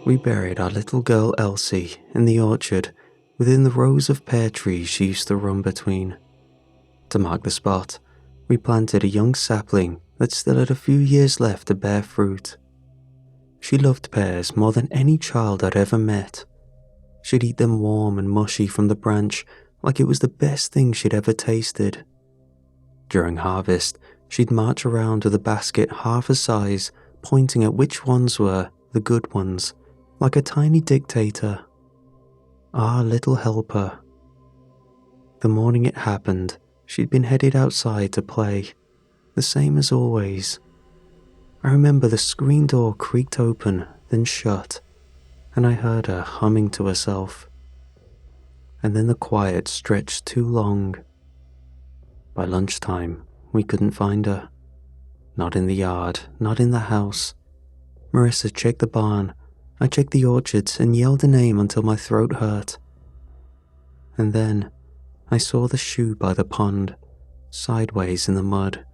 We buried our little girl Elsie in the orchard within the rows of pear trees she used to run between. To mark the spot, we planted a young sapling that still had a few years left to bear fruit. She loved pears more than any child I'd ever met. She'd eat them warm and mushy from the branch like it was the best thing she'd ever tasted. During harvest, she'd march around with a basket half her size, pointing at which ones were the good ones, like a tiny dictator. Our little helper. The morning it happened, she'd been headed outside to play, the same as always. I remember the screen door creaked open, then shut, and I heard her humming to herself. And then the quiet stretched too long. By lunchtime, we couldn't find her. Not in the yard, not in the house. Marissa checked the barn, I checked the orchards and yelled a name until my throat hurt. And then I saw the shoe by the pond, sideways in the mud.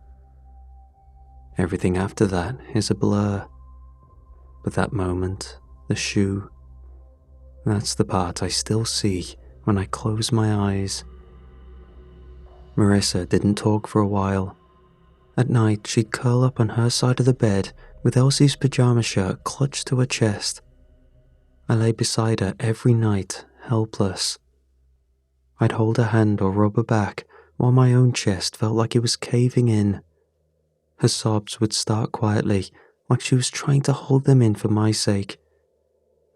Everything after that is a blur. But that moment, the shoe, that's the part I still see when I close my eyes. Marissa didn't talk for a while. At night, she'd curl up on her side of the bed with Elsie's pajama shirt clutched to her chest. I lay beside her every night, helpless. I'd hold her hand or rub her back while my own chest felt like it was caving in. Her sobs would start quietly, like she was trying to hold them in for my sake.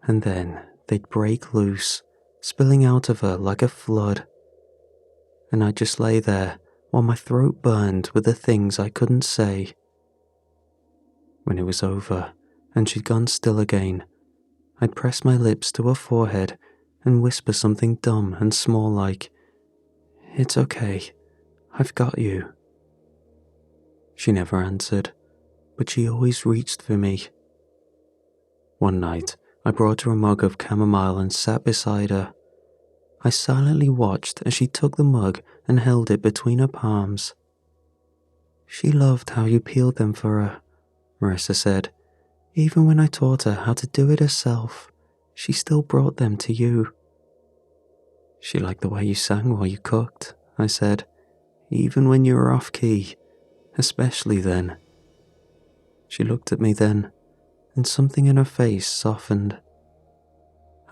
And then they'd break loose, spilling out of her like a flood. And I'd just lay there while my throat burned with the things I couldn't say. When it was over and she'd gone still again, I'd press my lips to her forehead and whisper something dumb and small like, "It's okay, I've got you." She never answered, but she always reached for me. One night, I brought her a mug of chamomile and sat beside her. I silently watched as she took the mug and held it between her palms. "She loved how you peeled them for her," Marissa said. "Even when I taught her how to do it herself, she still brought them to you." "She liked the way you sang while you cooked," I said, "even when you were off key, especially then." She looked at me then, and something in her face softened.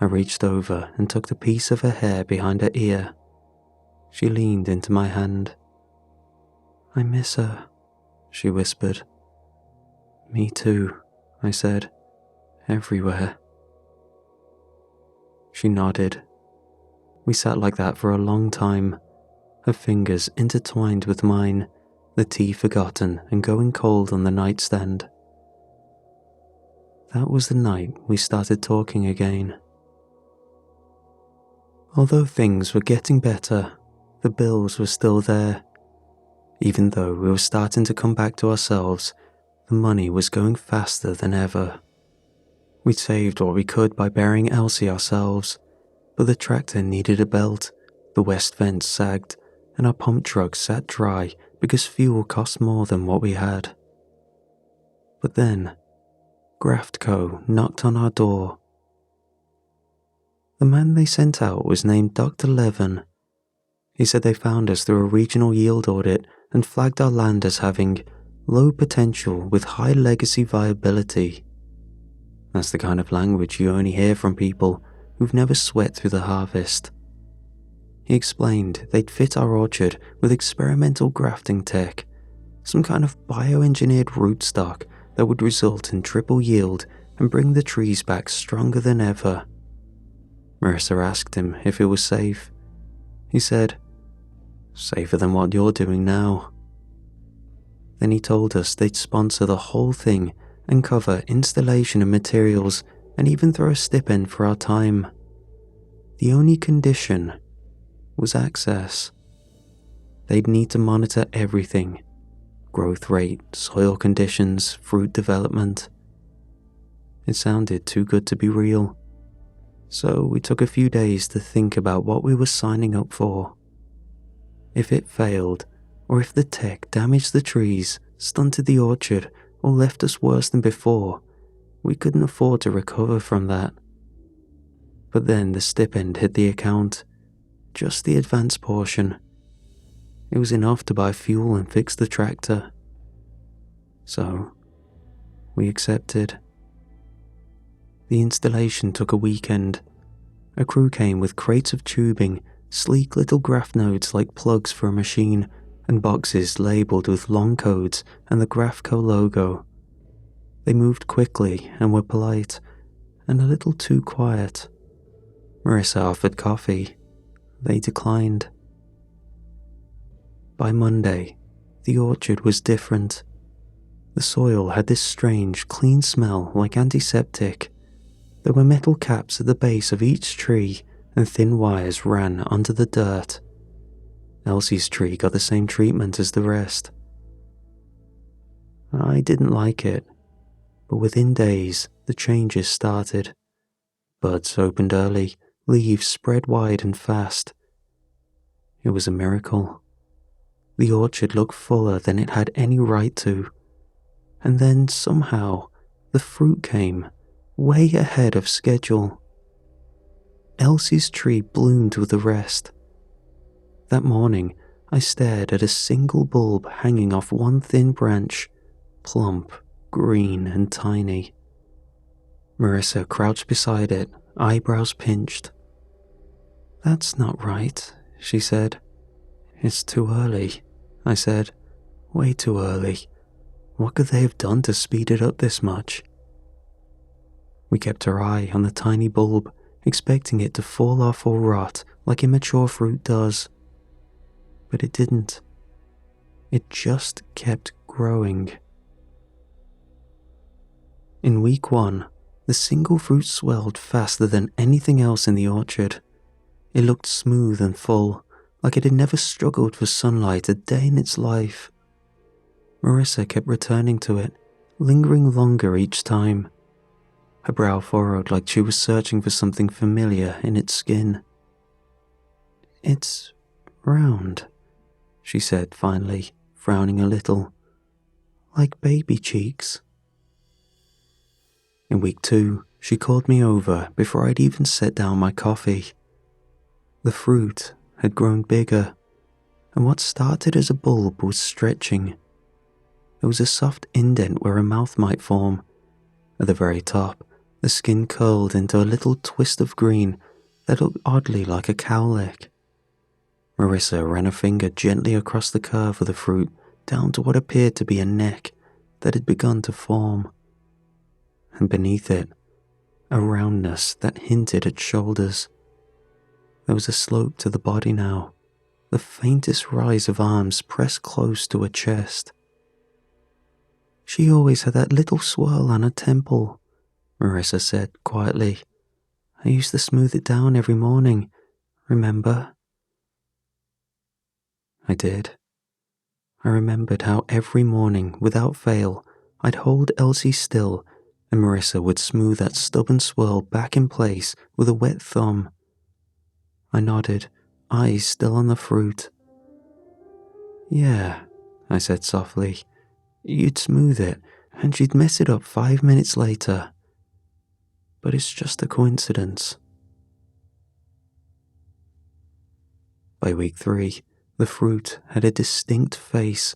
I reached over and took the piece of her hair behind her ear. She leaned into my hand. "I miss her," she whispered. "Me too," I said, "everywhere." She nodded. We sat like that for a long time, her fingers intertwined with mine, the tea forgotten and going cold on the nightstand. That was the night we started talking again. Although things were getting better, the bills were still there. Even though we were starting to come back to ourselves, the money was going faster than ever. We'd saved what we could by burying Elsie ourselves, but the tractor needed a belt, the west fence sagged, and our pump truck sat dry because fuel cost more than what we had. But then, Graftco knocked on our door. The man they sent out was named Dr. Levin. He said they found us through a regional yield audit and flagged our land as having low potential with high legacy viability. That's the kind of language you only hear from people who've never sweat through the harvest. He explained they'd fit our orchard with experimental grafting tech, some kind of bioengineered rootstock that would result in triple yield and bring the trees back stronger than ever. Marissa asked him if it was safe. He said, "Safer than what you're doing now." Then he told us they'd sponsor the whole thing and cover installation and materials and even throw a stipend for our time. The only condition was access. They'd need to monitor everything: growth rate, soil conditions, fruit development. It sounded too good to be real. So we took a few days to think about what we were signing up for. If it failed, or if the tech damaged the trees, stunted the orchard, or left us worse than before, We couldn't afford to recover from that. But then the stipend hit the account, just the advance portion. It was enough to buy fuel and fix the tractor. So, we accepted. The installation took a weekend. A crew came with crates of tubing, sleek little graph nodes like plugs for a machine, and boxes labelled with long codes and the Graphco logo. They moved quickly and were polite, and a little too quiet. Marissa offered coffee. They declined. By Monday, the orchard was different. The soil had this strange, clean smell like antiseptic. There were metal caps at the base of each tree, and thin wires ran under the dirt. Elsie's tree got the same treatment as the rest. I didn't like it, but within days, the changes started. Buds opened early, leaves spread wide and fast. It was a miracle. The orchard looked fuller than it had any right to. And then, somehow, the fruit came, way ahead of schedule. Elsie's tree bloomed with the rest. That morning, I stared at a single bulb hanging off one thin branch, plump, green, and tiny. Marissa crouched beside it, eyebrows pinched. "That's not right," she said. "It's too early," I said. "Way too early. What could they have done to speed it up this much?" We kept our eye on the tiny bulb, expecting it to fall off or rot like immature fruit does. But it didn't. It just kept growing. In week 1, the single fruit swelled faster than anything else in the orchard. It looked smooth and full, like it had never struggled for sunlight a day in its life. Marissa kept returning to it, lingering longer each time. Her brow furrowed like she was searching for something familiar in its skin. "It's round," she said finally, frowning a little. "Like baby cheeks." In week 2, she called me over before I'd even set down my coffee. The fruit had grown bigger, and what started as a bulb was stretching. There was a soft indent where a mouth might form. At the very top, the skin curled into a little twist of green that looked oddly like a cowlick. Marissa ran a finger gently across the curve of the fruit down to what appeared to be a neck that had begun to form. And beneath it, a roundness that hinted at shoulders. There was a slope to the body now, the faintest rise of arms pressed close to her chest. "She always had that little swirl on her temple," Marissa said quietly. "I used to smooth it down every morning, remember?" I did. I remembered how every morning, without fail, I'd hold Elsie still, and Marissa would smooth that stubborn swirl back in place with a wet thumb. I nodded, eyes still on the fruit. "Yeah," I said softly. "You'd smooth it, and she'd mess it up 5 minutes later. But it's just a coincidence." By week 3, the fruit had a distinct face,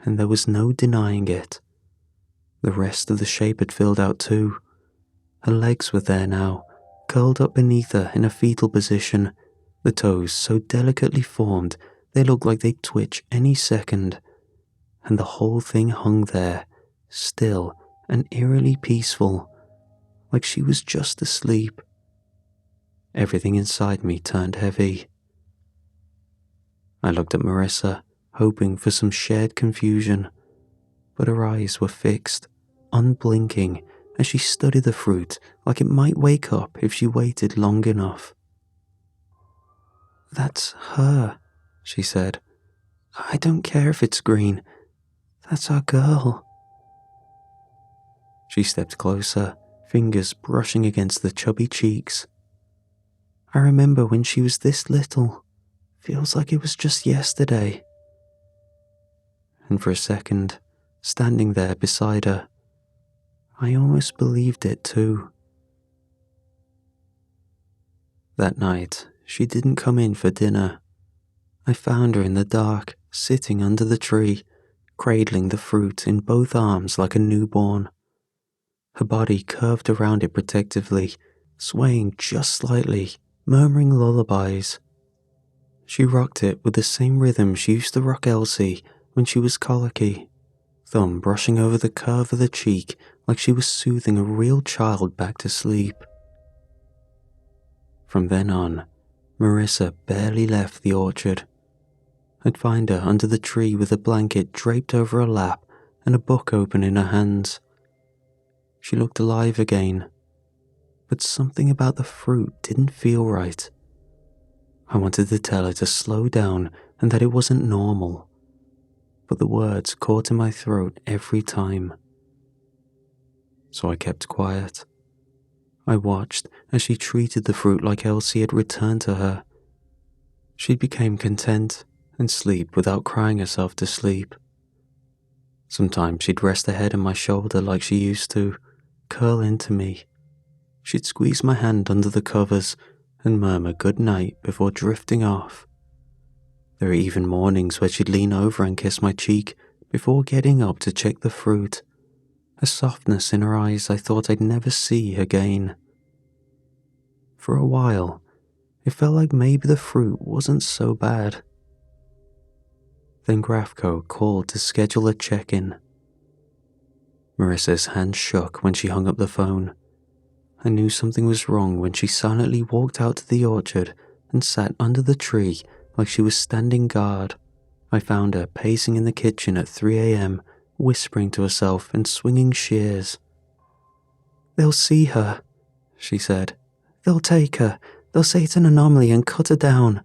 and there was no denying it. The rest of the shape had filled out too. Her legs were there now, curled up beneath her in a fetal position, the toes so delicately formed they looked like they'd twitch any second, and the whole thing hung there, still and eerily peaceful, like she was just asleep. Everything inside me turned heavy. I looked at Marissa, hoping for some shared confusion, but her eyes were fixed, unblinking, as she studied the fruit like it might wake up if she waited long enough. "That's her," she said. "I don't care if it's green. That's our girl." She stepped closer, fingers brushing against the chubby cheeks. "I remember when she was this little. Feels like it was just yesterday." And for a second, standing there beside her, I almost believed it too. That night, she didn't come in for dinner. I found her in the dark, sitting under the tree, cradling the fruit in both arms like a newborn. Her body curved around it protectively, swaying just slightly, murmuring lullabies. She rocked it with the same rhythm she used to rock Elsie when she was colicky, thumb brushing over the curve of the cheek like she was soothing a real child back to sleep. From then on, Marissa barely left the orchard. I'd find her under the tree with a blanket draped over her lap and a book open in her hands. She looked alive again, but something about the fruit didn't feel right. I wanted to tell her to slow down and that it wasn't normal, but the words caught in my throat every time. So I kept quiet. I watched as she treated the fruit like Elsie had returned to her. She became content and sleep without crying herself to sleep. Sometimes she'd rest her head on my shoulder like she used to, curl into me. She'd squeeze my hand under the covers and murmur good night before drifting off. There were even mornings where she'd lean over and kiss my cheek before getting up to check the fruit, a softness in her eyes I thought I'd never see again. For a while, it felt like maybe the fruit wasn't so bad. Then Grafco called to schedule a check-in. Marissa's hand shook when she hung up the phone. I knew something was wrong when she silently walked out to the orchard and sat under the tree like she was standing guard. I found her pacing in the kitchen at 3 a.m., whispering to herself and swinging shears. "They'll see her," she said. "They'll take her. They'll say it's an anomaly and cut her down."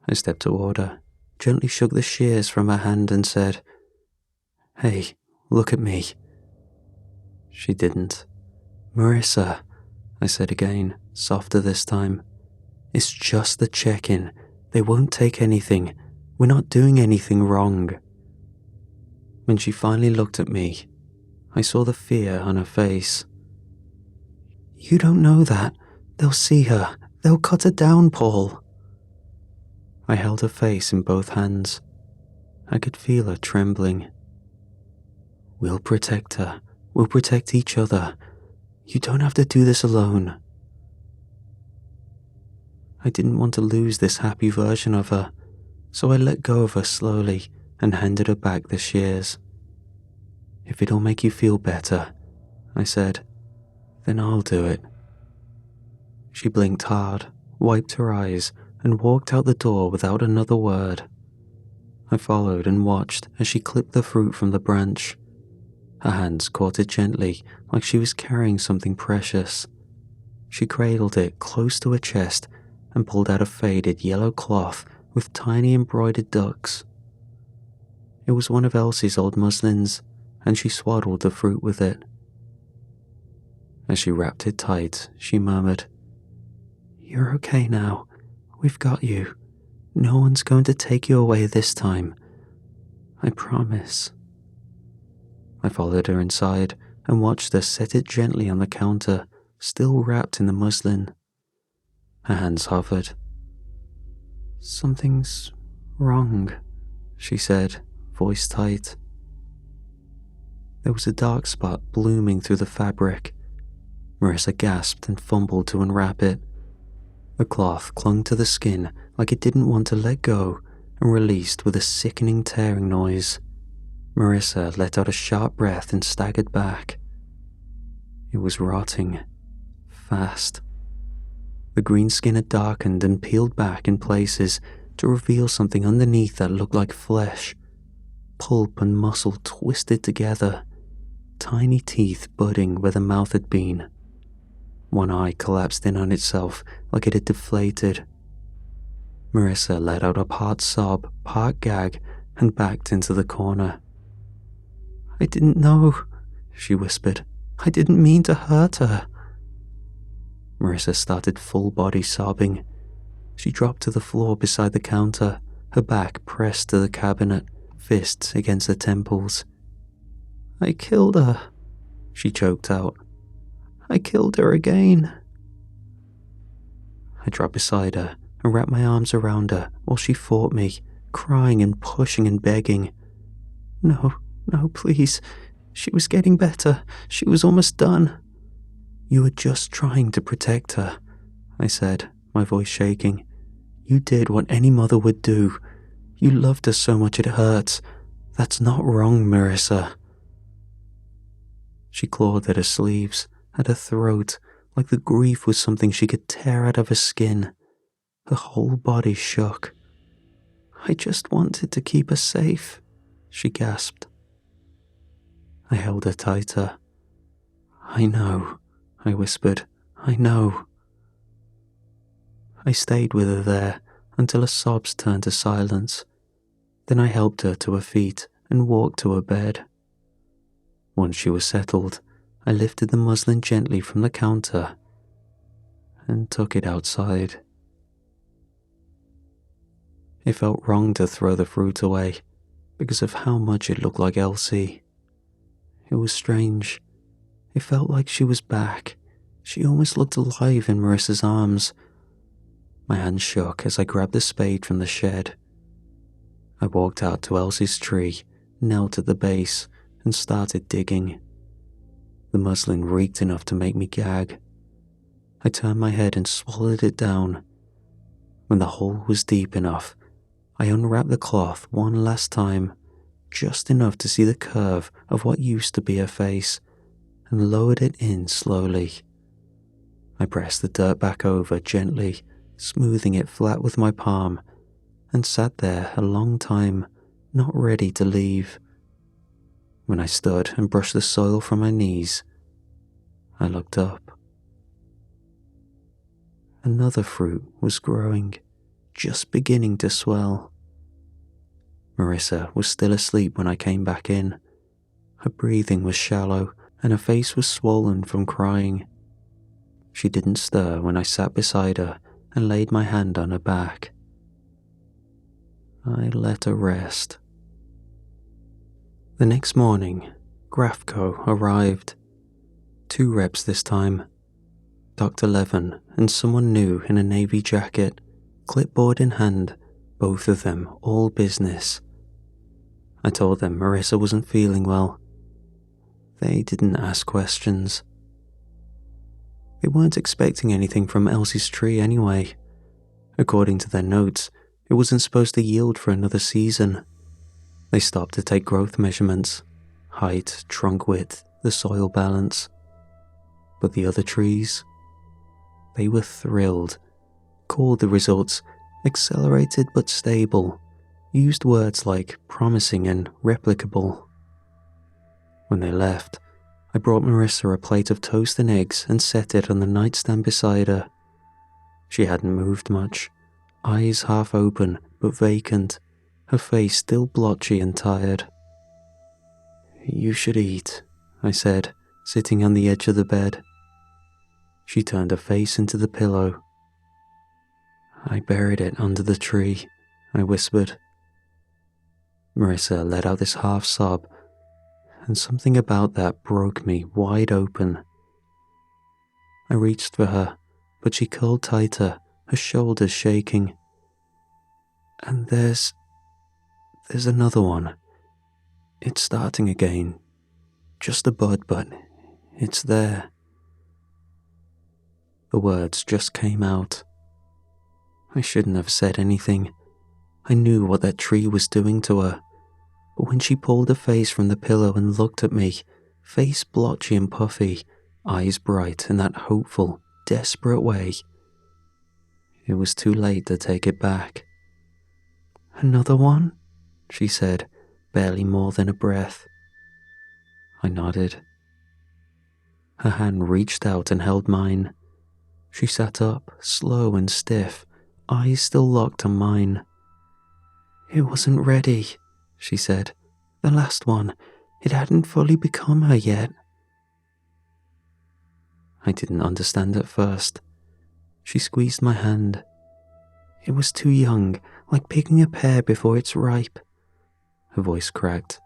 I stepped toward her, gently shook the shears from her hand and said, "Hey, look at me." She didn't. "Marissa," I said again, softer this time. "It's just the check-in. They won't take anything. We're not doing anything wrong." When she finally looked at me, I saw the fear on her face. "You don't know that. They'll see her. They'll cut her down, Paul." I held her face in both hands. I could feel her trembling. "We'll protect her. We'll protect each other. You don't have to do this alone." I didn't want to lose this happy version of her, so I let go of her slowly and handed her back the shears. "If it'll make you feel better," I said, "then I'll do it." She blinked hard, wiped her eyes, and walked out the door without another word. I followed and watched as she clipped the fruit from the branch. Her hands caught it gently, like she was carrying something precious. She cradled it close to her chest and pulled out a faded yellow cloth with tiny embroidered ducks. It was one of Elsie's old muslins, and she swaddled the fruit with it. As she wrapped it tight, she murmured, "You're okay now. We've got you. No one's going to take you away this time. I promise." I followed her inside and watched her set it gently on the counter, still wrapped in the muslin. Her hands hovered. "Something's wrong," she said, voice tight. There was a dark spot blooming through the fabric. Marissa gasped and fumbled to unwrap it. The cloth clung to the skin like it didn't want to let go and released with a sickening tearing noise. Marissa let out a sharp breath and staggered back. It was rotting. Fast. The green skin had darkened and peeled back in places to reveal something underneath that looked like flesh. Pulp and muscle twisted together, tiny teeth budding where the mouth had been. One eye collapsed in on itself like it had deflated. Marissa let out a part sob, part gag, and backed into the corner. "I didn't know," she whispered. "I didn't mean to hurt her." Marissa started full-body sobbing. She dropped to the floor beside the counter, her back pressed to the cabinet, fists against her temples. "I killed her." she choked out. I killed her again. I dropped beside her and wrapped my arms around her while she fought me, crying and pushing and begging. No, no, please. She was getting better. She was almost done. You were just trying to protect her, I said, my voice shaking. You did what any mother would do. You loved her so much it hurts. That's not wrong, Marissa. She clawed at her sleeves, at her throat, like the grief was something she could tear out of her skin. Her whole body shook. I just wanted to keep her safe, she gasped. I held her tighter. I know, I whispered. I know. I stayed with her there until her sobs turned to silence. Then I helped her to her feet and walked to her bed. Once she was settled, I lifted the muslin gently from the counter and took it outside. It felt wrong to throw the fruit away because of how much it looked like Elsie. It was strange. It felt like she was back. She almost looked alive in Marissa's arms. My hand shook as I grabbed the spade from the shed. I walked out to Elsie's tree, knelt at the base, and started digging. The muslin reeked enough to make me gag. I turned my head and swallowed it down. When the hole was deep enough, I unwrapped the cloth one last time, just enough to see the curve of what used to be her face, and lowered it in slowly. I pressed the dirt back over gently, smoothing it flat with my palm, and sat there a long time, not ready to leave. When I stood and brushed the soil from my knees, I looked up. Another fruit was growing, just beginning to swell. Marissa was still asleep when I came back in. Her breathing was shallow and her face was swollen from crying. She didn't stir when I sat beside her and laid my hand on her back. I let her rest. The next morning, Grafco arrived. 2 reps this time. Dr. Levin and someone new in a navy jacket, clipboard in hand, both of them all business. I told them Marissa wasn't feeling well. They didn't ask questions. They weren't expecting anything from Elsie's tree anyway. According to their notes, it wasn't supposed to yield for another season. They stopped to take growth measurements, height, trunk width, the soil balance. But the other trees? They were thrilled, called the results accelerated but stable, used words like promising and replicable. When they left, I brought Marissa a plate of toast and eggs and set it on the nightstand beside her. She hadn't moved much, eyes half open but vacant, her face still blotchy and tired. You should eat, I said, sitting on the edge of the bed. She turned her face into the pillow. I buried it under the tree, I whispered. Marissa let out this half sob, and something about that broke me wide open. I reached for her, but she curled tighter, her shoulders shaking. And there's another one. It's starting again. Just a bud, but it's there. The words just came out. I shouldn't have said anything. I knew what that tree was doing to her. But when she pulled her face from the pillow and looked at me, face blotchy and puffy, eyes bright in that hopeful, desperate way, it was too late to take it back. Another one? She said, barely more than a breath. I nodded. Her hand reached out and held mine. She sat up, slow and stiff, eyes still locked on mine. It wasn't ready, she said. The last one, it hadn't fully become her yet. I didn't understand at first. She squeezed my hand. It was too young, like picking a pear before it's ripe. Her voice cracked.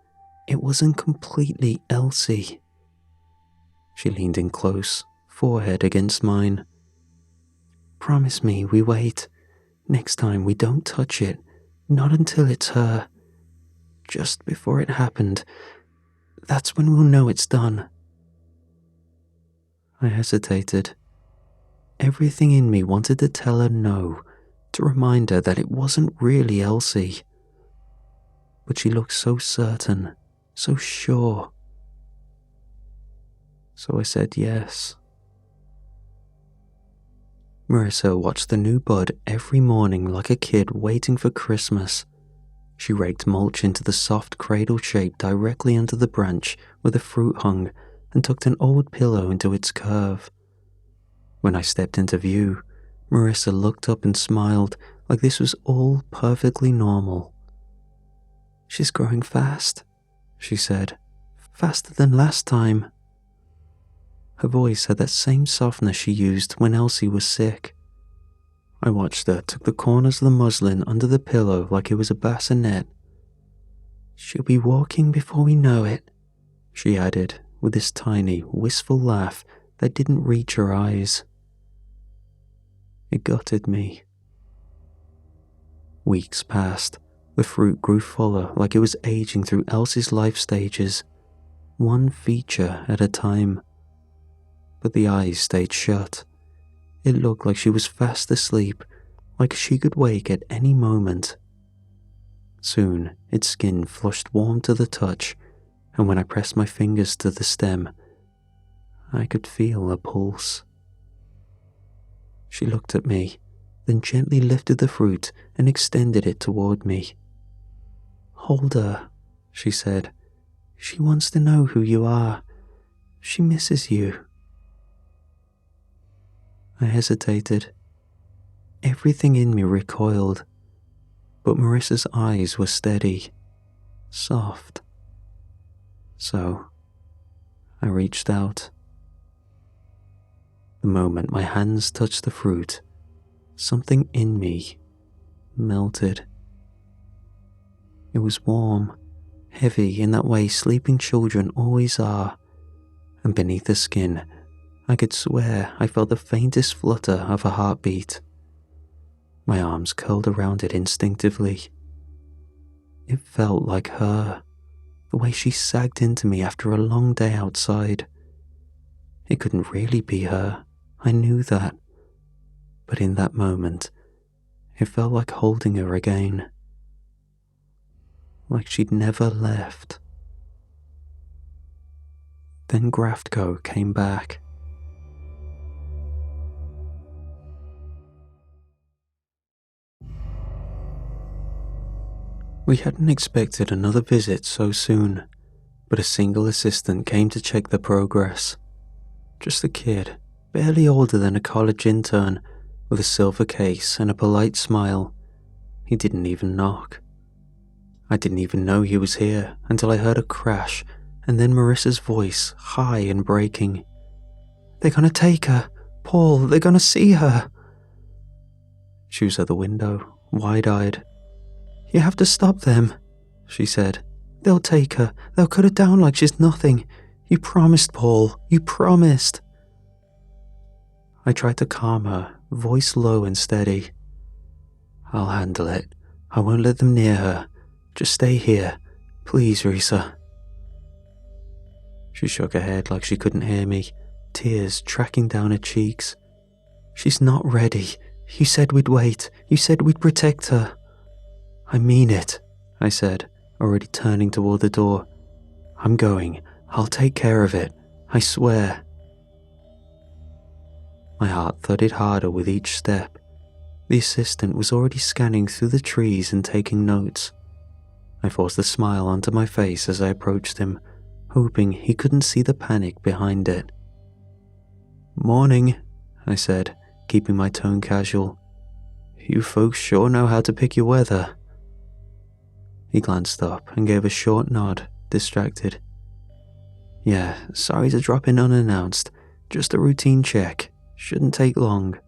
It wasn't completely Elsie. She leaned in close, forehead against mine. Promise me we wait. Next time we don't touch it, not until it's her. Just before it happened, that's when we'll know it's done. I hesitated. Everything in me wanted to tell her no, to remind her that it wasn't really Elsie. But she looked so certain, so sure. So I said yes. Marissa watched the new bud every morning like a kid waiting for Christmas. She raked mulch into the soft cradle shape directly under the branch where the fruit hung and tucked an old pillow into its curve. When I stepped into view, Marissa looked up and smiled like this was all perfectly normal. She's growing fast, she said. Faster than last time. Her voice had that same softness she used when Elsie was sick. I watched her tuck the corners of the muslin under the pillow like it was a bassinet. She'll be walking before we know it, she added with this tiny, wistful laugh that didn't reach her eyes. It gutted me. Weeks passed. The fruit grew fuller like it was aging through Elsie's life stages, one feature at a time. But the eyes stayed shut. It looked like she was fast asleep, like she could wake at any moment. Soon, its skin flushed warm to the touch, and when I pressed my fingers to the stem, I could feel a pulse. She looked at me, then gently lifted the fruit and extended it toward me. Hold her, she said. She wants to know who you are. She misses you. I hesitated. Everything in me recoiled, but Marissa's eyes were steady, soft. So, I reached out. The moment my hands touched the fruit, something in me melted. It was warm, heavy in that way sleeping children always are, and beneath the skin, I could swear I felt the faintest flutter of a heartbeat. My arms curled around it instinctively. It felt like her, the way she sagged into me after a long day outside. It couldn't really be her, I knew that. But in that moment, it felt like holding her again. Like she'd never left. Then Graftco came back. We hadn't expected another visit so soon, but a single assistant came to check the progress. Just a kid, barely older than a college intern, with a silver case and a polite smile. He didn't even knock. I didn't even know he was here until I heard a crash and then Marissa's voice, high and breaking. They're gonna take her! Paul, they're gonna see her! She was at the window, wide-eyed. You have to stop them, she said. They'll take her. They'll cut her down like she's nothing. You promised, Paul. You promised. I tried to calm her, voice low and steady. I'll handle it. I won't let them near her. Just stay here. Please, Risa. She shook her head like she couldn't hear me, tears tracking down her cheeks. She's not ready. You said we'd wait. You said we'd protect her. I mean it, I said, already turning toward the door. I'm going. I'll take care of it. I swear. My heart thudded harder with each step. The assistant was already scanning through the trees and taking notes. I forced a smile onto my face as I approached him, hoping he couldn't see the panic behind it. Morning, I said, keeping my tone casual. You folks sure know how to pick your weather. He glanced up and gave a short nod, distracted. Yeah, sorry to drop in unannounced. Just a routine check. Shouldn't take long.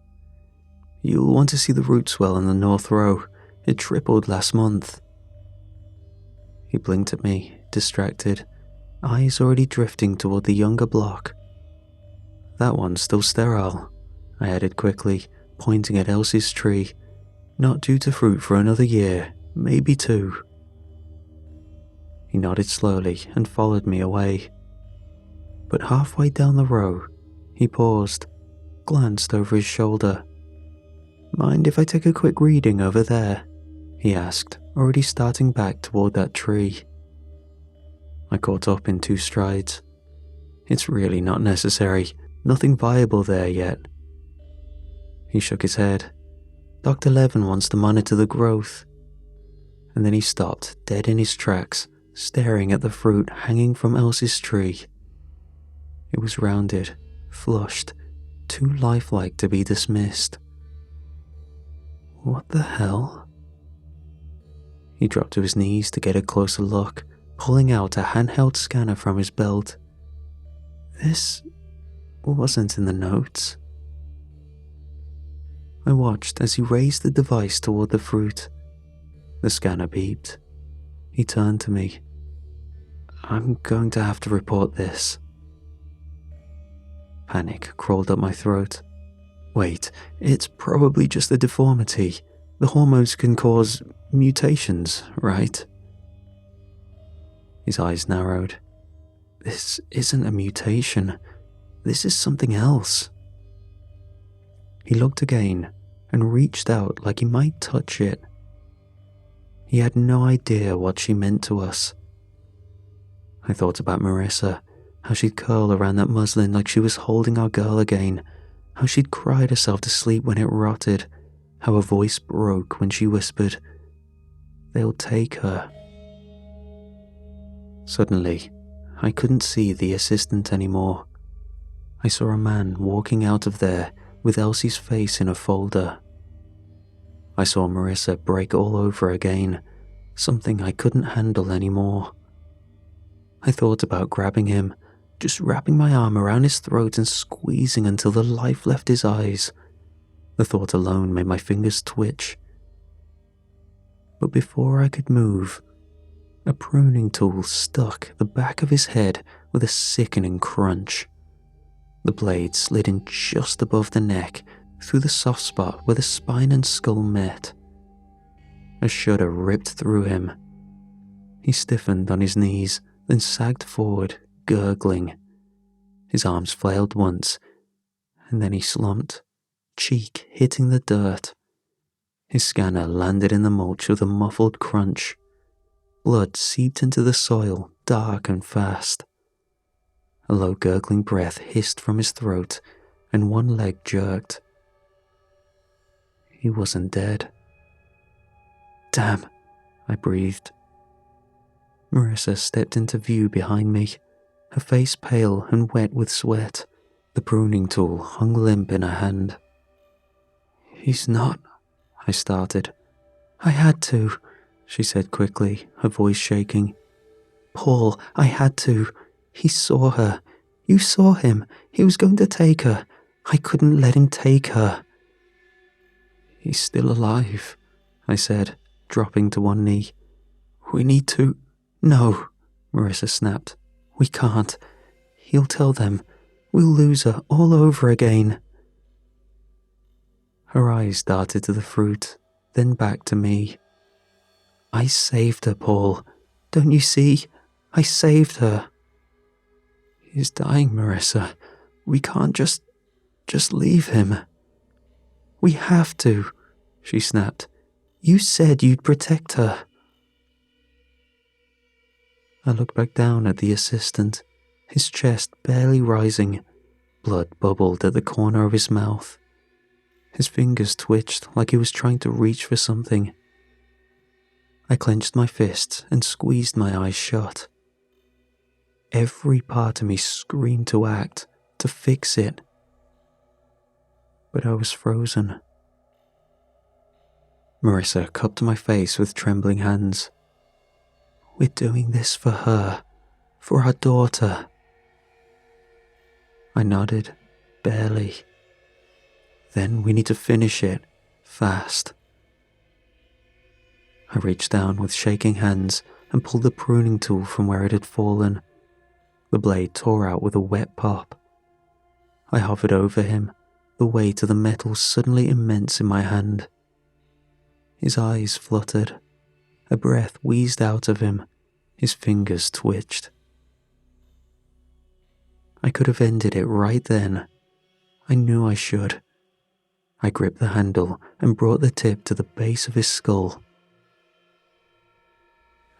You'll want to see the root swell in the north row. It tripled last month. He blinked at me, distracted, eyes already drifting toward the younger block. That one's still sterile, I added quickly, pointing at Elsie's tree. Not due to fruit for another year, maybe 2. He nodded slowly and followed me away. But halfway down the row, he paused, glanced over his shoulder. "Mind if I take a quick reading over there?" he asked, already starting back toward that tree. I caught up in 2 strides. "It's really not necessary. Nothing viable there yet." He shook his head. "Dr. Levin wants to monitor the growth." And then he stopped, dead in his tracks, staring at the fruit hanging from Elsie's tree. It was rounded, flushed, too lifelike to be dismissed. What the hell? He dropped to his knees to get a closer look, pulling out a handheld scanner from his belt. This wasn't in the notes. I watched as he raised the device toward the fruit. The scanner beeped. He turned to me. "I'm going to have to report this." Panic crawled up my throat. Wait, it's probably just a deformity. The hormones can cause mutations, right? His eyes narrowed. "This isn't a mutation. This is something else." He looked again and reached out like he might touch it. He had no idea what she meant to us. I thought about Marissa, how she'd curl around that muslin like she was holding our girl again, how she'd cried herself to sleep when it rotted, how her voice broke when she whispered, "They'll take her." Suddenly, I couldn't see the assistant anymore. I saw a man walking out of there with Elsie's face in a folder. I saw Marissa break all over again, something I couldn't handle anymore. I thought about grabbing him, just wrapping my arm around his throat and squeezing until the life left his eyes. The thought alone made my fingers twitch. But before I could move, a pruning tool stuck the back of his head with a sickening crunch. The blade slid in just above the neck, through the soft spot where the spine and skull met. A shudder ripped through him. He stiffened on his knees, then sagged forward, gurgling. His arms flailed once, and then he slumped, cheek hitting the dirt. His scanner landed in the mulch with a muffled crunch. Blood seeped into the soil, dark and fast. A low gurgling breath hissed from his throat, and one leg jerked. He wasn't dead. "Damn," I breathed. Marissa stepped into view behind me, her face pale and wet with sweat. The pruning tool hung limp in her hand. "He's not," I started. "I had to," she said quickly, her voice shaking. "Paul, I had to. He saw her. You saw him. He was going to take her. I couldn't let him take her." "He's still alive," I said, dropping to one knee. "We need to—" "No," Marissa snapped. "We can't. He'll tell them. We'll lose her all over again." Her eyes darted to the fruit, then back to me. "I saved her, Paul. Don't you see? I saved her." "He's dying, Marissa. We can't just leave him." "We have to," she snapped. "You said you'd protect her." I looked back down at the assistant, his chest barely rising. Blood bubbled at the corner of his mouth. His fingers twitched like he was trying to reach for something. I clenched my fists and squeezed my eyes shut. Every part of me screamed to act, to fix it. But I was frozen. Marissa cupped my face with trembling hands. "We're doing this for her, for our daughter." I nodded, barely. "Then we need to finish it, fast." I reached down with shaking hands and pulled the pruning tool from where it had fallen. The blade tore out with a wet pop. I hovered over him, the weight of the metal suddenly immense in my hand. His eyes fluttered. A breath wheezed out of him. His fingers twitched. I could have ended it right then. I knew I should. I gripped the handle and brought the tip to the base of his skull.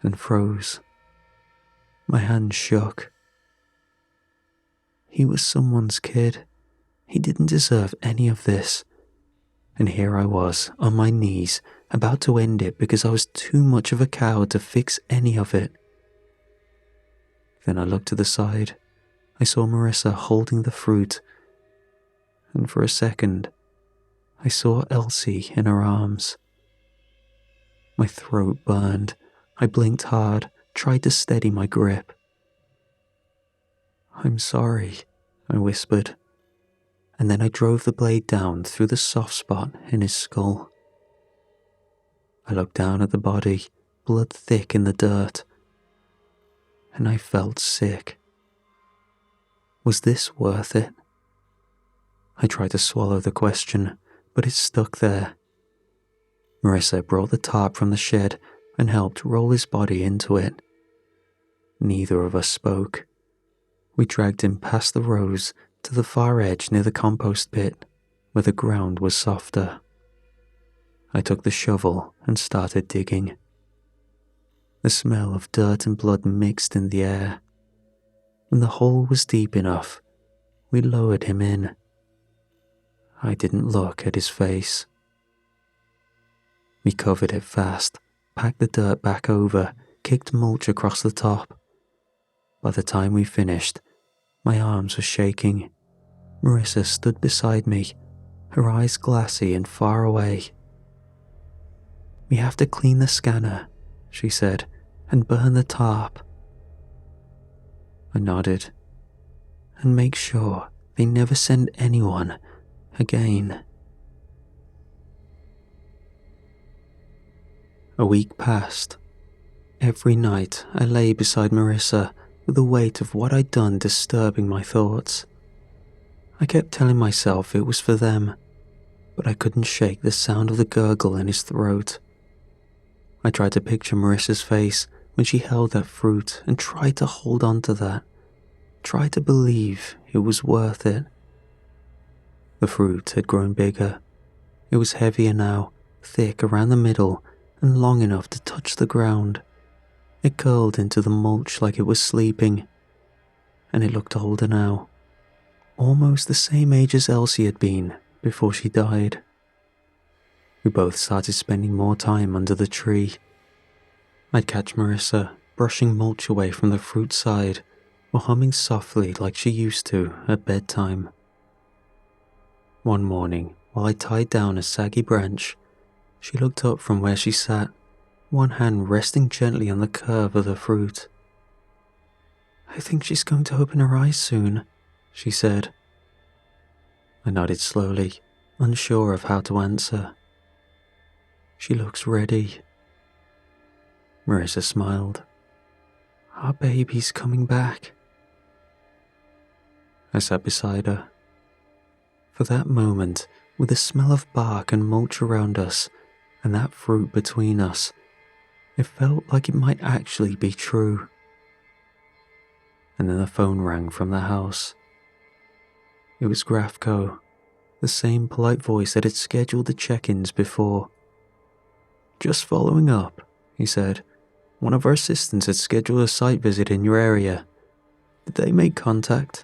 And froze. My hand shook. He was someone's kid. He didn't deserve any of this. And here I was, on my knees, about to end it because I was too much of a coward to fix any of it. Then I looked to the side. I saw Marissa holding the fruit. And for a second, I saw Elsie in her arms. My throat burned. I blinked hard, tried to steady my grip. "I'm sorry," I whispered, and then I drove the blade down through the soft spot in his skull. I looked down at the body, blood thick in the dirt, and I felt sick. Was this worth it? I tried to swallow the question, but it stuck there. Marissa brought the tarp from the shed and helped roll his body into it. Neither of us spoke. We dragged him past the rows to the far edge near the compost pit, where the ground was softer. I took the shovel and started digging. The smell of dirt and blood mixed in the air. When the hole was deep enough, we lowered him in. I didn't look at his face. We covered it fast, packed the dirt back over, kicked mulch across the top. By the time we finished, my arms were shaking. Marissa stood beside me, her eyes glassy and far away. "We have to clean the scanner," she said, "and burn the tarp." I nodded. "And make sure they never send anyone again." A week passed. Every night I lay beside Marissa with the weight of what I'd done disturbing my thoughts. I kept telling myself it was for them, but I couldn't shake the sound of the gurgle in his throat. I tried to picture Marissa's face when she held that fruit and tried to hold on to that, tried to believe it was worth it. The fruit had grown bigger. It was heavier now, thick around the middle and long enough to touch the ground. It curled into the mulch like it was sleeping, and it looked older now, almost the same age as Elsie had been before she died. We both started spending more time under the tree. I'd catch Marissa brushing mulch away from the fruit side or humming softly like she used to at bedtime. One morning, while I tied down a saggy branch, she looked up from where she sat, one hand resting gently on the curve of the fruit. "I think she's going to open her eyes soon," she said. I nodded slowly, unsure of how to answer. "She looks ready." Marissa smiled. "Our baby's coming back." I sat beside her. For that moment, with the smell of bark and mulch around us, and that fruit between us, it felt like it might actually be true. And then the phone rang from the house. It was Grafco, the same polite voice that had scheduled the check-ins before. "Just following up," he said. "One of our assistants had scheduled a site visit in your area. Did they make contact?"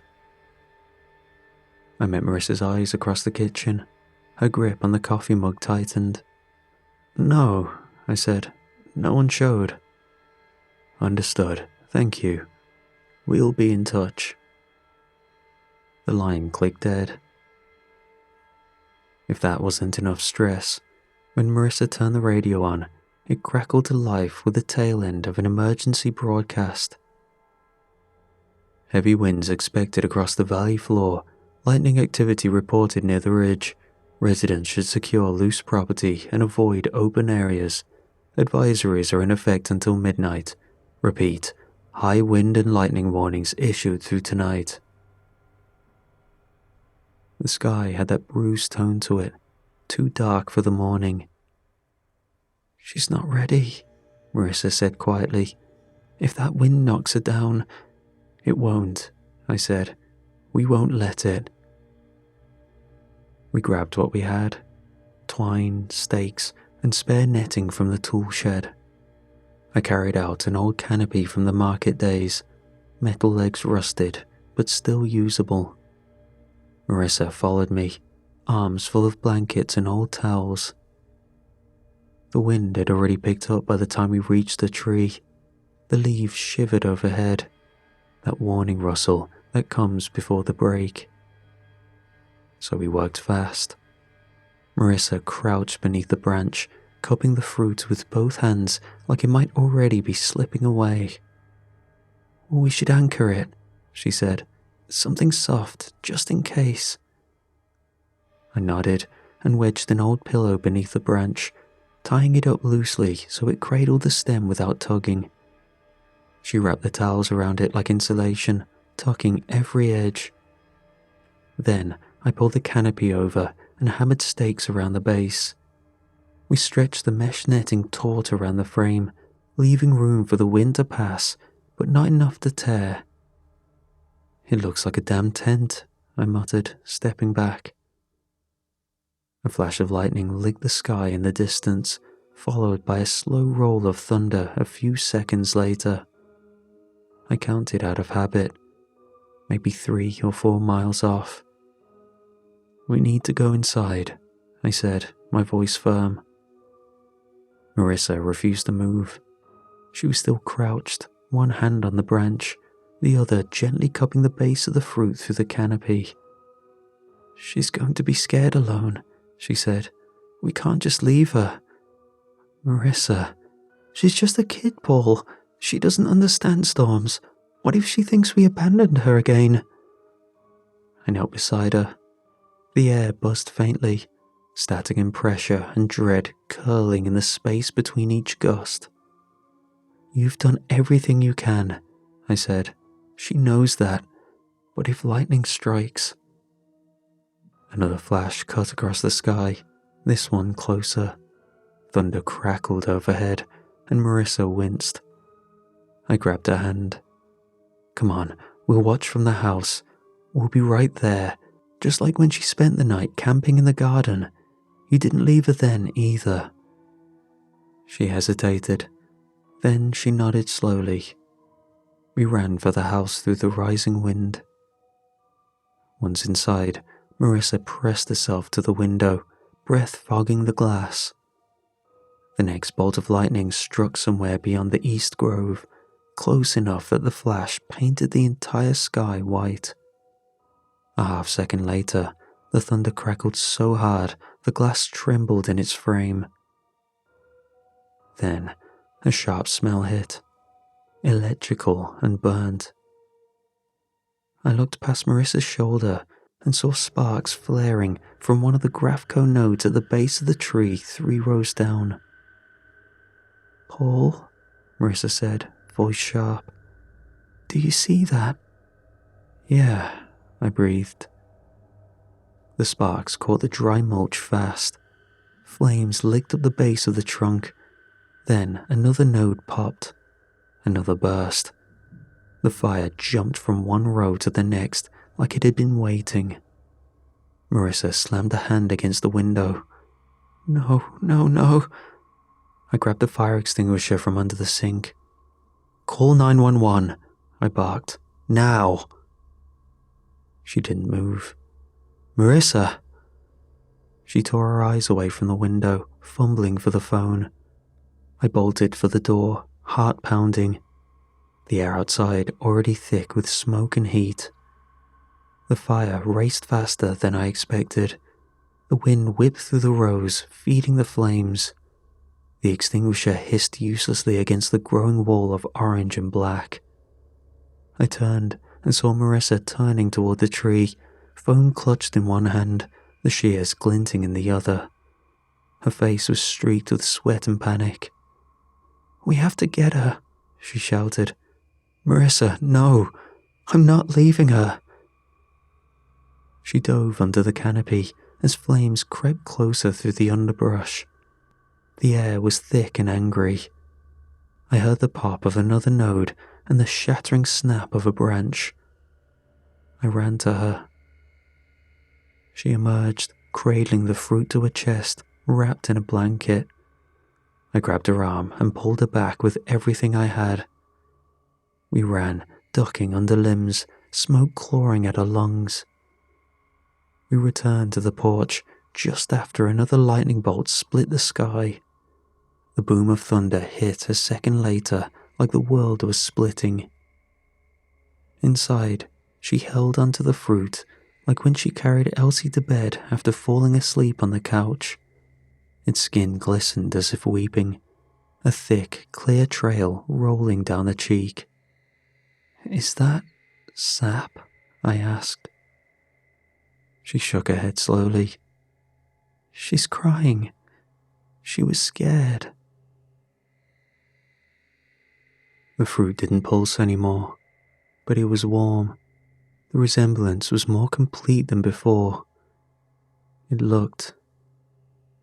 I met Marissa's eyes across the kitchen. Her grip on the coffee mug tightened. "No," I said. "No one showed." "Understood. Thank you. We'll be in touch." The line clicked dead. If that wasn't enough stress, when Marissa turned the radio on, it crackled to life with the tail end of an emergency broadcast. Heavy winds expected across the valley floor, lightning activity reported near the ridge. Residents should secure loose property and avoid open areas. Advisories are in effect until midnight. Repeat, high wind and lightning warnings issued through tonight. The sky had that bruised tone to it, too dark for the morning. "She's not ready," Marissa said quietly. "If that wind knocks her down—" "It won't," I said. "We won't let it." We grabbed what we had: twine, stakes, and spare netting from the tool shed. I carried out an old canopy from the market days, metal legs rusted, but still usable. Marissa followed me, arms full of blankets and old towels. The wind had already picked up by the time we reached the tree. The leaves shivered overhead, that warning rustle that comes before the break. So we worked fast. Marissa crouched beneath the branch, cupping the fruit with both hands like it might already be slipping away. "We should anchor it," she said. "Something soft, just in case." I nodded and wedged an old pillow beneath the branch, tying it up loosely so it cradled the stem without tugging. She wrapped the towels around it like insulation, tucking every edge. Then I pulled the canopy over and hammered stakes around the base. We stretched the mesh netting taut around the frame, leaving room for the wind to pass, but not enough to tear. "It looks like a damn tent," I muttered, stepping back. A flash of lightning lit the sky in the distance, followed by a slow roll of thunder a few seconds later. I counted out of habit, maybe 3 or 4 miles off. "We need to go inside," I said, my voice firm. Marissa refused to move. She was still crouched, one hand on the branch, the other gently cupping the base of the fruit through the canopy. "She's going to be scared alone," she said. "We can't just leave her." "Marissa, she's just a kid, Paul. She doesn't understand storms. What if she thinks we abandoned her again?" I knelt beside her. The air buzzed faintly, static in pressure and dread curling in the space between each gust. "You've done everything you can," I said. "She knows that. But if lightning strikes—" Another flash cut across the sky, this one closer. Thunder crackled overhead, and Marissa winced. I grabbed her hand. "Come on, we'll watch from the house. We'll be right there, just like when she spent the night camping in the garden. You didn't leave her then either." She hesitated. Then she nodded slowly. We ran for the house through the rising wind. Once inside, Marissa pressed herself to the window, breath fogging the glass. The next bolt of lightning struck somewhere beyond the east grove, close enough that the flash painted the entire sky white. A half-second later, the thunder crackled so hard the glass trembled in its frame. Then, a sharp smell hit, electrical and burnt. I looked past Marissa's shoulder and saw sparks flaring from one of the Graphco nodes at the base of the tree 3 rows down. "Paul," Marissa said, voice sharp. "Do you see that?" "Yeah," I breathed. The sparks caught the dry mulch fast. Flames licked up the base of the trunk. Then another node popped. Another burst. The fire jumped from one row to the next like it had been waiting. Marissa slammed a hand against the window. "No, no, no." I grabbed the fire extinguisher from under the sink. "Call 911, I barked. "Now." She didn't move. "Marissa!" She tore her eyes away from the window, fumbling for the phone. I bolted for the door, heart pounding. The air outside already thick with smoke and heat. The fire raced faster than I expected. The wind whipped through the rows, feeding the flames. The extinguisher hissed uselessly against the growing wall of orange and black. I turned and saw Marissa turning toward the tree, phone clutched in one hand, the shears glinting in the other. Her face was streaked with sweat and panic. "We have to get her," she shouted. "Marissa, no, I'm not leaving her." She dove under the canopy as flames crept closer through the underbrush. The air was thick and angry. I heard the pop of another node and the shattering snap of a branch. I ran to her. She emerged, cradling the fruit to her chest, wrapped in a blanket. I grabbed her arm and pulled her back with everything I had. We ran, ducking under limbs, smoke clawing at our lungs. We returned to the porch just after another lightning bolt split the sky. The boom of thunder hit a second later like the world was splitting. Inside, she held onto the fruit like when she carried Elsie to bed after falling asleep on the couch. Its skin glistened as if weeping, a thick, clear trail rolling down the cheek. "Is that sap?" I asked. She shook her head slowly. "She's crying. She was scared." The fruit didn't pulse anymore, but it was warm. The resemblance was more complete than before. It looked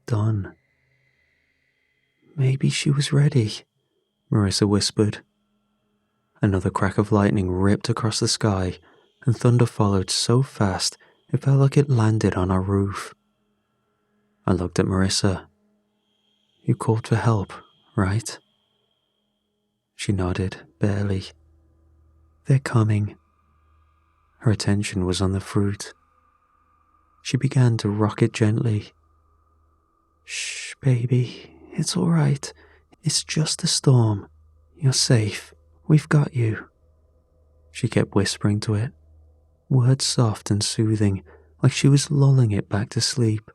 done. "Maybe she was ready," Marissa whispered. Another crack of lightning ripped across the sky, and thunder followed so fast it felt like it landed on our roof. I looked at Marissa. "You called for help, right?" She nodded, barely. "They're coming." Her attention was on the fruit. She began to rock it gently. "Shh, baby, it's all right. It's just a storm. You're safe. We've got you." She kept whispering to it, words soft and soothing, like she was lulling it back to sleep.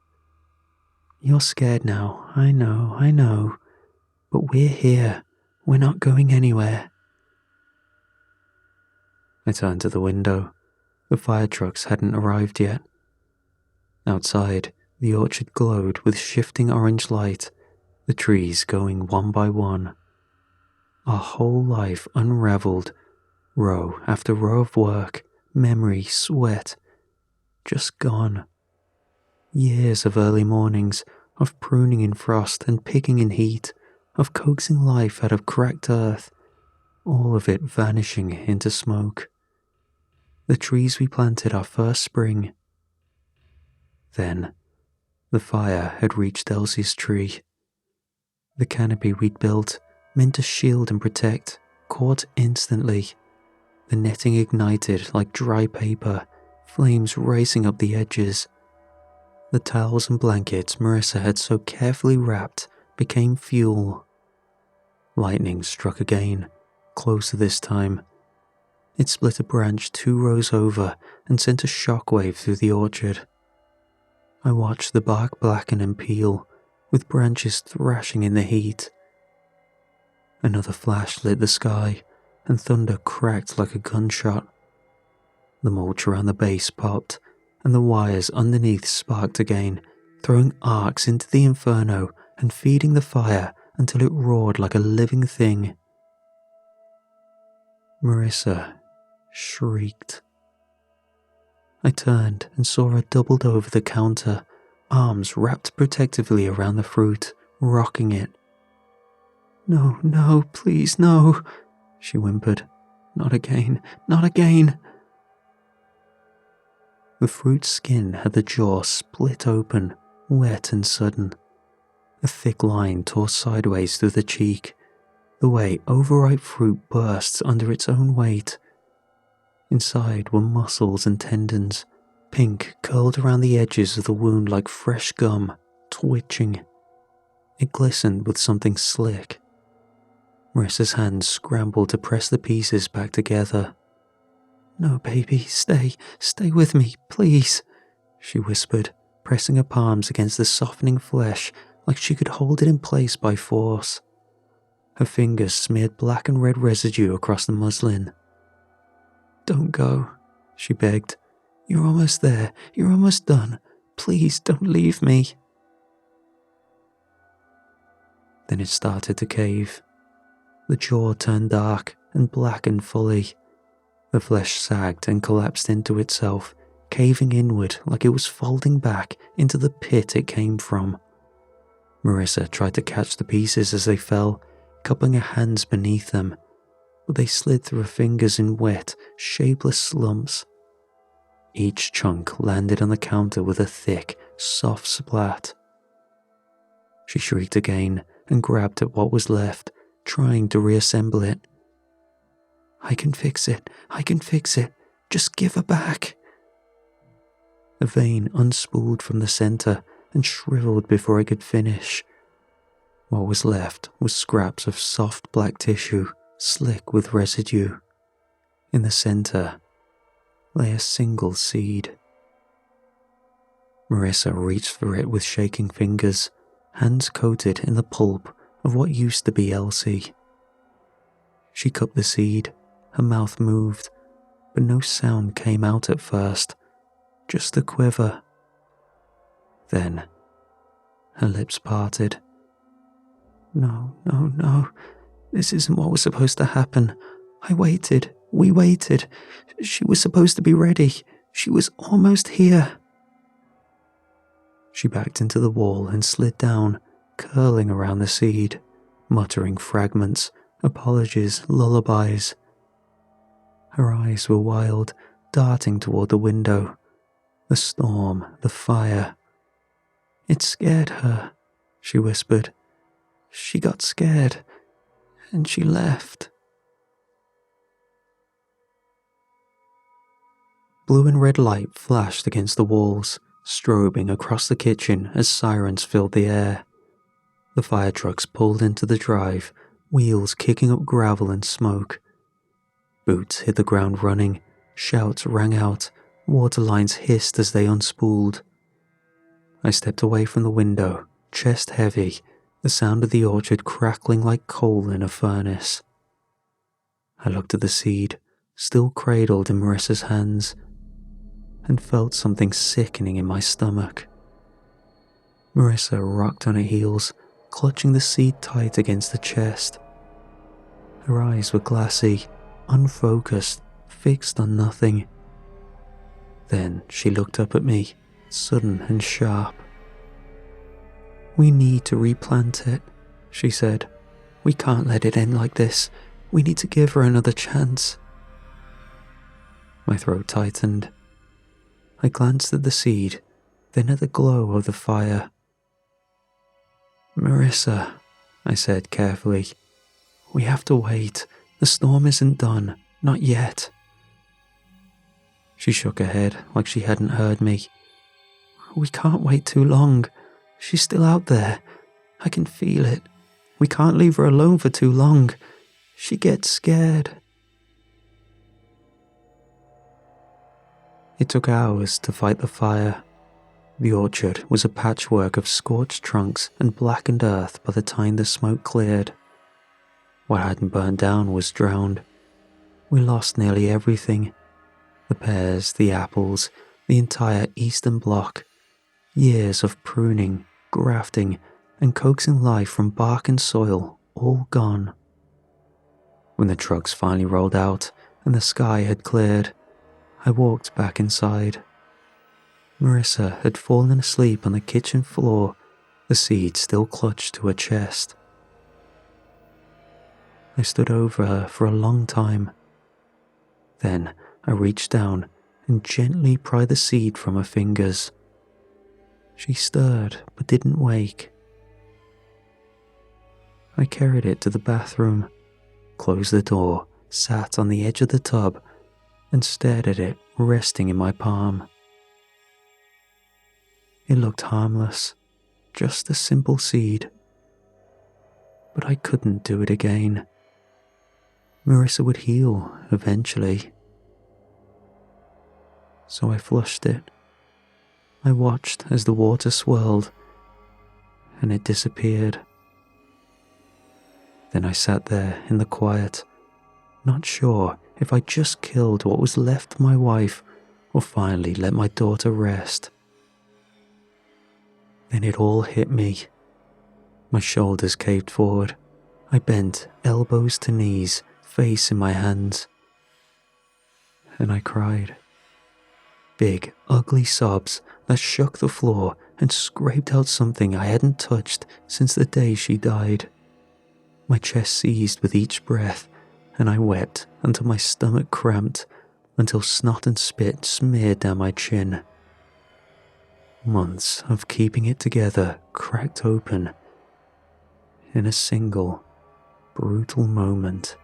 "You're scared now, I know, but we're here. We're not going anywhere." I turned to the window. The fire trucks hadn't arrived yet. Outside, the orchard glowed with shifting orange light, the trees going one by one. Our whole life unraveled, row after row of work, memory, sweat, just gone. Years of early mornings, of pruning in frost and picking in heat, of coaxing life out of cracked earth, all of it vanishing into smoke. The trees we planted our first spring. Then, the fire had reached Elsie's tree. The canopy we'd built, meant to shield and protect, caught instantly. The netting ignited like dry paper, flames racing up the edges. The towels and blankets Marissa had so carefully wrapped became fuel. Lightning struck again, closer this time. It split a branch 2 rows over and sent a shockwave through the orchard. I watched the bark blacken and peel, with branches thrashing in the heat. Another flash lit the sky, and thunder cracked like a gunshot. The mulch around the base popped, and the wires underneath sparked again, throwing arcs into the inferno and feeding the fire until it roared like a living thing. Marissa shrieked. I turned and saw her doubled over the counter, arms wrapped protectively around the fruit, rocking it. No, please, no," she whimpered. Not again. The fruit's skin had the jaw split open, wet and sudden. A thick line tore sideways through the cheek, the way overripe fruit bursts under its own weight. Inside were muscles and tendons, pink curled around the edges of the wound like fresh gum, twitching. It glistened with something slick. Marissa's hands scrambled to press the pieces back together. "No, baby, stay with me, please," she whispered, pressing her palms against the softening flesh like she could hold it in place by force. Her fingers smeared black and red residue across the muslin. "Don't go," she begged. "You're almost there. You're almost done. Please don't leave me." Then it started to cave. The jaw turned dark and blackened fully. The flesh sagged and collapsed into itself, caving inward like it was folding back into the pit it came from. Marissa tried to catch the pieces as they fell, cupping her hands beneath them, but they slid through her fingers in wet, shapeless lumps. Each chunk landed on the counter with a thick, soft splat. She shrieked again and grabbed at what was left, trying to reassemble it. I can fix it, just give her back. A vein unspooled from the center and shriveled before I could finish. What was left was scraps of soft black tissue, slick with residue. In the center lay a single seed. Marissa reached for it with shaking fingers, hands coated in the pulp of what used to be Elsie. She cupped the seed, her mouth moved, but no sound came out at first, just a quiver. Then, her lips parted. No, this isn't what was supposed to happen. We waited. She was supposed to be ready. She was almost here. She backed into the wall and slid down, curling around the seed, muttering fragments, apologies, lullabies. Her eyes were wild, darting toward the window. The storm, the fire. It scared her, she whispered. She got scared, and she left. Blue and red light flashed against the walls, strobing across the kitchen as sirens filled the air. The fire trucks pulled into the drive, wheels kicking up gravel and smoke. Boots hit the ground running, shouts rang out, water lines hissed as they unspooled. I stepped away from the window, chest heavy, the sound of the orchard crackling like coal in a furnace. I looked at the seed, still cradled in Marissa's hands, and felt something sickening in my stomach. Marissa rocked on her heels, clutching the seed tight against the chest. Her eyes were glassy, unfocused, fixed on nothing. Then she looked up at me, sudden and sharp. We need to replant it, she said. We can't let it end like this. We need to give her another chance. My throat tightened. I glanced at the seed, then at the glow of the fire. Marissa, I said carefully, we have to wait. The storm isn't done, not yet. She shook her head like she hadn't heard me. We can't wait too long. She's still out there. I can feel it. We can't leave her alone for too long. She gets scared. It took hours to fight the fire. The orchard was a patchwork of scorched trunks and blackened earth by the time the smoke cleared. What hadn't burned down was drowned. We lost nearly everything. The pears, the apples, the entire eastern block. Years of pruning, grafting, and coaxing life from bark and soil, all gone. When the trucks finally rolled out and the sky had cleared, I walked back inside. Marissa had fallen asleep on the kitchen floor, the seed still clutched to her chest. I stood over her for a long time. Then I reached down and gently pried the seed from her fingers. She stirred but didn't wake. I carried it to the bathroom, closed the door, sat on the edge of the tub, and stared at it resting in my palm. It looked harmless, just a simple seed. But I couldn't do it again. Marissa would heal eventually. So I flushed it. I watched as the water swirled, and it disappeared. Then I sat there in the quiet, not sure if I just killed what was left of my wife or finally let my daughter rest. Then it all hit me. My shoulders caved forward. I bent, elbows to knees, face in my hands. And I cried. Big, ugly sobs that shook the floor and scraped out something I hadn't touched since the day she died. My chest seized with each breath, and I wept until my stomach cramped, until snot and spit smeared down my chin. Months of keeping it together cracked open in a single, brutal moment.